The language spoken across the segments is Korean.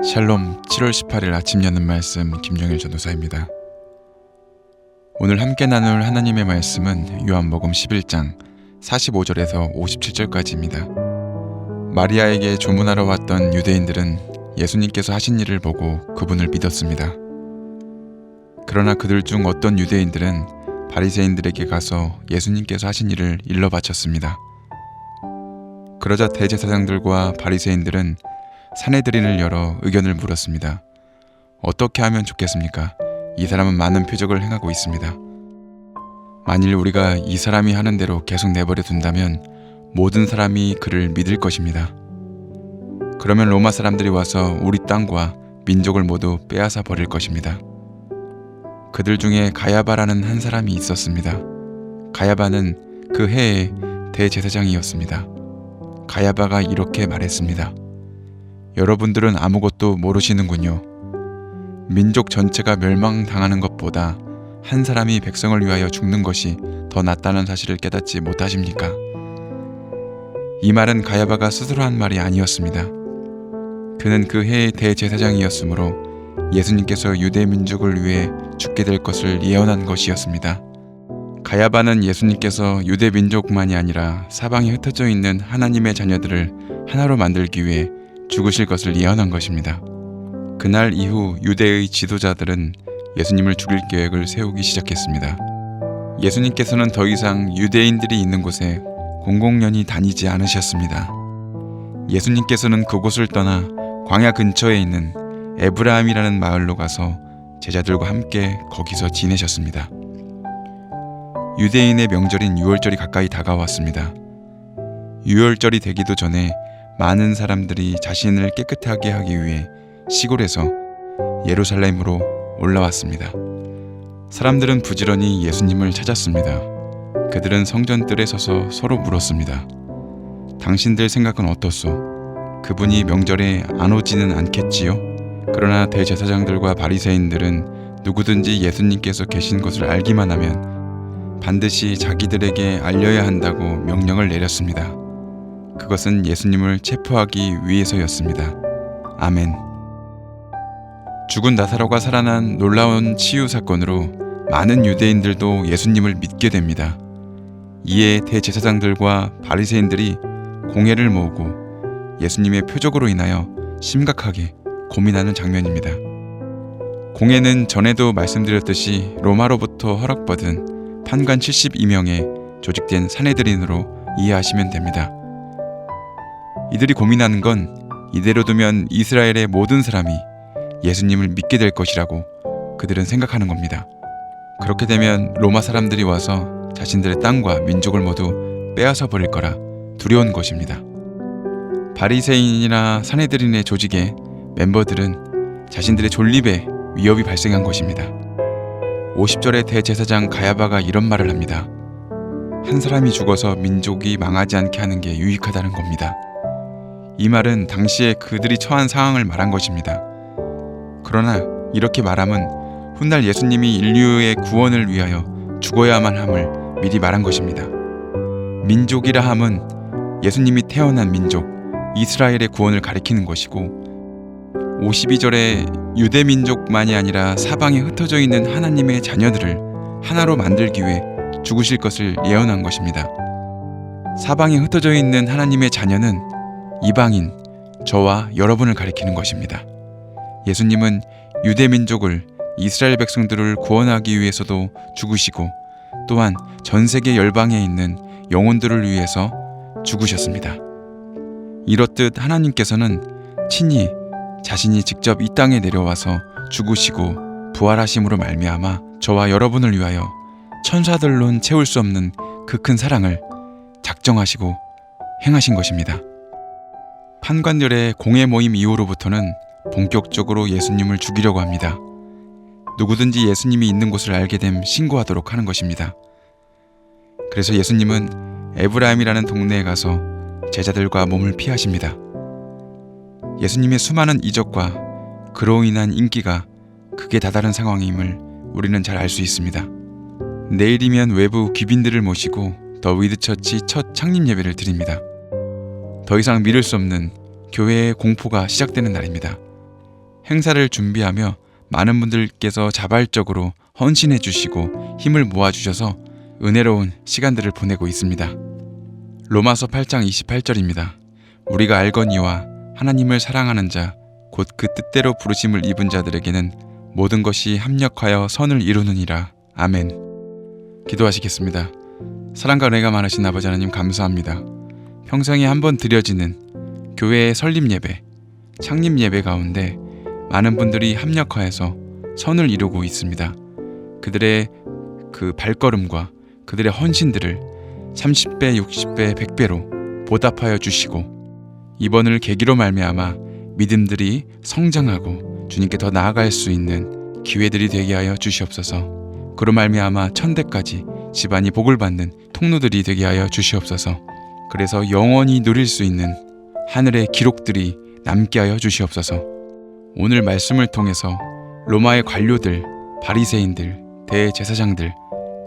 샬롬 7월 18일 아침 여는 말씀 김종일 전도사입니다. 오늘 함께 나눌 하나님의 말씀은 요한복음 11장 45절에서 57절까지입니다. 마리아에게 조문하러 왔던 유대인들은 예수님께서 하신 일을 보고 그분을 믿었습니다. 그러나 그들 중 어떤 유대인들은 바리새인들에게 가서 예수님께서 하신 일을 일러 바쳤습니다. 그러자 대제사장들과 바리새인들은 산헤드린을 열어 의견을 물었습니다. 어떻게 하면 좋겠습니까? 이 사람은 많은 표적을 행하고 있습니다. 만일 우리가 이 사람이 하는 대로 계속 내버려 둔다면 모든 사람이 그를 믿을 것입니다. 그러면 로마 사람들이 와서 우리 땅과 민족을 모두 빼앗아 버릴 것입니다. 그들 중에 가야바라는 한 사람이 있었습니다. 가야바는 그 해의 대제사장이었습니다. 가야바가 이렇게 말했습니다. 여러분들은 아무것도 모르시는군요. 민족 전체가 멸망당하는 것보다 한 사람이 백성을 위하여 죽는 것이 더 낫다는 사실을 깨닫지 못하십니까? 이 말은 가야바가 스스로 한 말이 아니었습니다. 그는 그 해의 대제사장이었으므로 예수님께서 유대 민족을 위해 죽게 될 것을 예언한 것이었습니다. 가야바는 예수님께서 유대 민족만이 아니라 사방에 흩어져 있는 하나님의 자녀들을 하나로 만들기 위해 죽으실 것을 예언한 것입니다. 그날 이후 유대의 지도자들은 예수님을 죽일 계획을 세우기 시작했습니다. 예수님께서는 더 이상 유대인들이 있는 곳에 공공연히 다니지 않으셨습니다. 예수님께서는 그곳을 떠나 광야 근처에 있는 에브라임이라는 마을로 가서 제자들과 함께 거기서 지내셨습니다. 유대인의 명절인 유월절이 가까이 다가왔습니다. 유월절이 되기도 전에 많은 사람들이 자신을 깨끗하게 하기 위해 시골에서 예루살렘으로 올라왔습니다. 사람들은 부지런히 예수님을 찾았습니다. 그들은 성전뜰에 서서 서로 물었습니다. 당신들 생각은 어떻소? 그분이 명절에 안 오지는 않겠지요? 그러나 대제사장들과 바리새인들은 누구든지 예수님께서 계신 것을 알기만 하면 반드시 자기들에게 알려야 한다고 명령을 내렸습니다. 그것은 예수님을 체포하기 위해서였습니다. 아멘. 죽은 나사로가 살아난 놀라운 치유 사건으로 많은 유대인들도 예수님을 믿게 됩니다. 이에 대제사장들과 바리새인들이 공회를 모으고 예수님의 표적으로 인하여 심각하게 고민하는 장면입니다. 공회는 전에도 말씀드렸듯이 로마로부터 허락받은 판관 72명에 조직된 산헤드린으로 이해하시면 됩니다. 이들이 고민하는 건 이대로 두면 이스라엘의 모든 사람이 예수님을 믿게 될 것이라고 그들은 생각하는 겁니다. 그렇게 되면 로마 사람들이 와서 자신들의 땅과 민족을 모두 빼앗아 버릴 거라 두려운 것입니다. 바리새인이나 산헤드린의 조직의 멤버들은 자신들의 존립에 위협이 발생한 것입니다. 50절의 대제사장 가야바가 이런 말을 합니다. 한 사람이 죽어서 민족이 망하지 않게 하는 게 유익하다는 겁니다. 이 말은 당시에 그들이 처한 상황을 말한 것입니다. 그러나 이렇게 말함은 훗날 예수님이 인류의 구원을 위하여 죽어야만 함을 미리 말한 것입니다. 민족이라 함은 예수님이 태어난 민족, 이스라엘의 구원을 가리키는 것이고 52절에 유대 민족만이 아니라 사방에 흩어져 있는 하나님의 자녀들을 하나로 만들기 위해 죽으실 것을 예언한 것입니다. 사방에 흩어져 있는 하나님의 자녀는 이방인, 저와 여러분을 가리키는 것입니다. 예수님은 유대 민족을, 이스라엘 백성들을 구원하기 위해서도 죽으시고 또한 전 세계 열방에 있는 영혼들을 위해서 죽으셨습니다. 이렇듯 하나님께서는 친히 자신이 직접 이 땅에 내려와서 죽으시고 부활하심으로 말미암아 저와 여러분을 위하여 천사들론 채울 수 없는 그 큰 사랑을 작정하시고 행하신 것입니다. 판관들의 공회 모임 이후로부터는 본격적으로 예수님을 죽이려고 합니다. 누구든지 예수님이 있는 곳을 알게 됨 신고하도록 하는 것입니다. 그래서 예수님은 에브라임이라는 동네에 가서 제자들과 몸을 피하십니다. 예수님의 수많은 이적과 그로 인한 인기가 극에 다다른 상황임을 우리는 잘 알 수 있습니다. 내일이면 외부 귀빈들을 모시고 더 위드처치 첫 창립 예배를 드립니다. 더 이상 미룰 수 없는 교회의 공포가 시작되는 날입니다. 행사를 준비하며 많은 분들께서 자발적으로 헌신해 주시고 힘을 모아 주셔서 은혜로운 시간들을 보내고 있습니다. 로마서 8장 28절입니다. 우리가 알거니와 하나님을 사랑하는 자 곧 그 뜻대로 부르심을 입은 자들에게는 모든 것이 합력하여 선을 이루느니라. 아멘. 기도하시겠습니다. 사랑과 은혜가 많으신 아버지 하나님 감사합니다. 평생에 한 번 드려지는 교회의 설립 예배, 창립 예배 가운데 많은 분들이 합력하여서 선을 이루고 있습니다. 그들의 그 발걸음과 그들의 헌신들을 30배, 60배, 100배로 보답하여 주시고 이번을 계기로 말미암아 믿음들이 성장하고 주님께 더 나아갈 수 있는 기회들이 되게 하여 주시옵소서. 그로 말미암아 천대까지 집안이 복을 받는 통로들이 되게 하여 주시옵소서. 그래서 영원히 누릴 수 있는 하늘의 기록들이 남게 하여 주시옵소서. 오늘 말씀을 통해서 로마의 관료들, 바리새인들, 대제사장들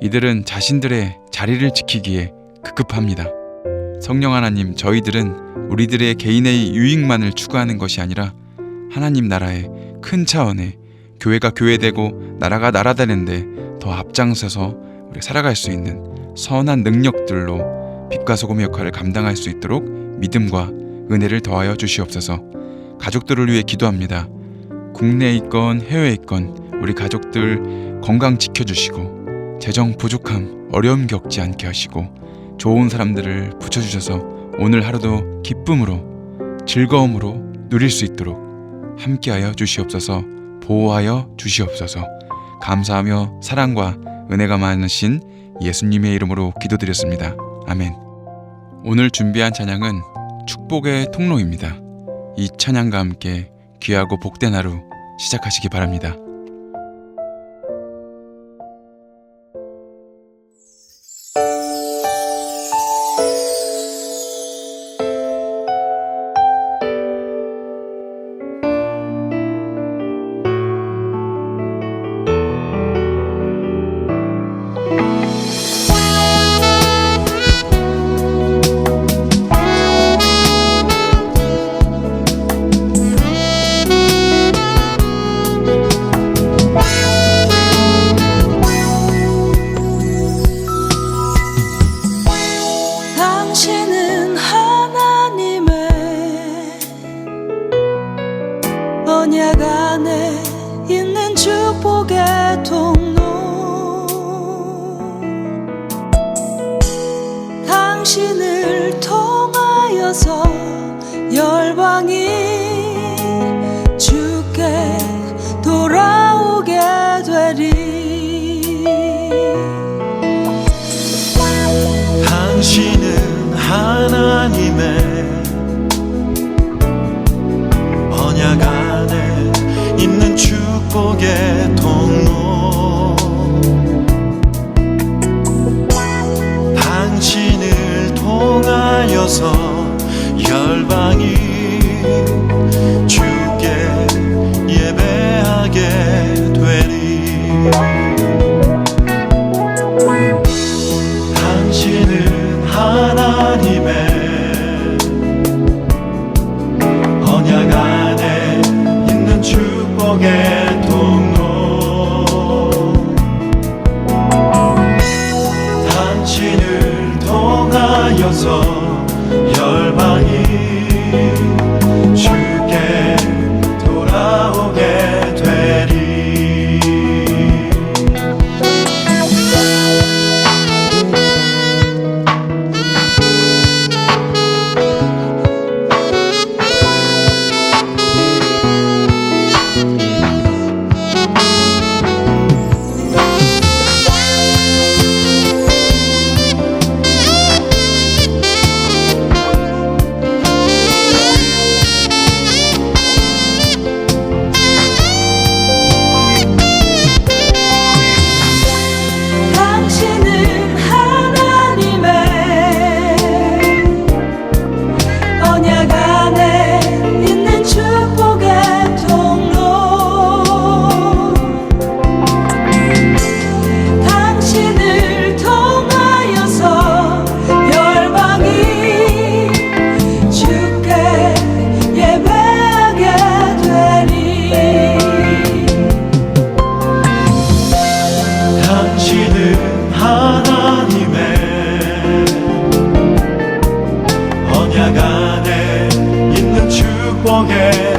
이들은 자신들의 자리를 지키기에 급급합니다. 성령 하나님, 저희들은 우리들의 개인의 유익만을 추구하는 것이 아니라 하나님 나라의 큰 차원에 교회가 교회되고 나라가 나라되는데 더 앞장서서 우리가 살아갈 수 있는 선한 능력들로 빛과 소금의 역할을 감당할 수 있도록 믿음과 은혜를 더하여 주시옵소서. 가족들을 위해 기도합니다. 국내에 있건 해외에 있건 우리 가족들 건강 지켜주시고 재정 부족함, 어려움 겪지 않게 하시고 좋은 사람들을 붙여주셔서 오늘 하루도 기쁨으로 즐거움으로 누릴 수 있도록 함께하여 주시옵소서. 보호하여 주시옵소서. 감사하며 사랑과 은혜가 많으신 예수님의 이름으로 기도드렸습니다. 아멘. 오늘 준비한 찬양은 축복의 통로입니다. 이 찬양과 함께 귀하고 복된 하루 시작하시기 바랍니다. 당신은 하나님의 언약 안에 있는 축복의 통로. 당신을 통하여서 열방이 주께 돌아오게 되리. 당신은 하나님의 언약 안에 있는 축복의 통로. 당신을 통하여서 열방이 주께 예배하게 되리. 당신은 하나님의 언약 안에 있는 축복의 통로. 당신을 통하여서 열방이 주께 돌아오게 되리. 축복에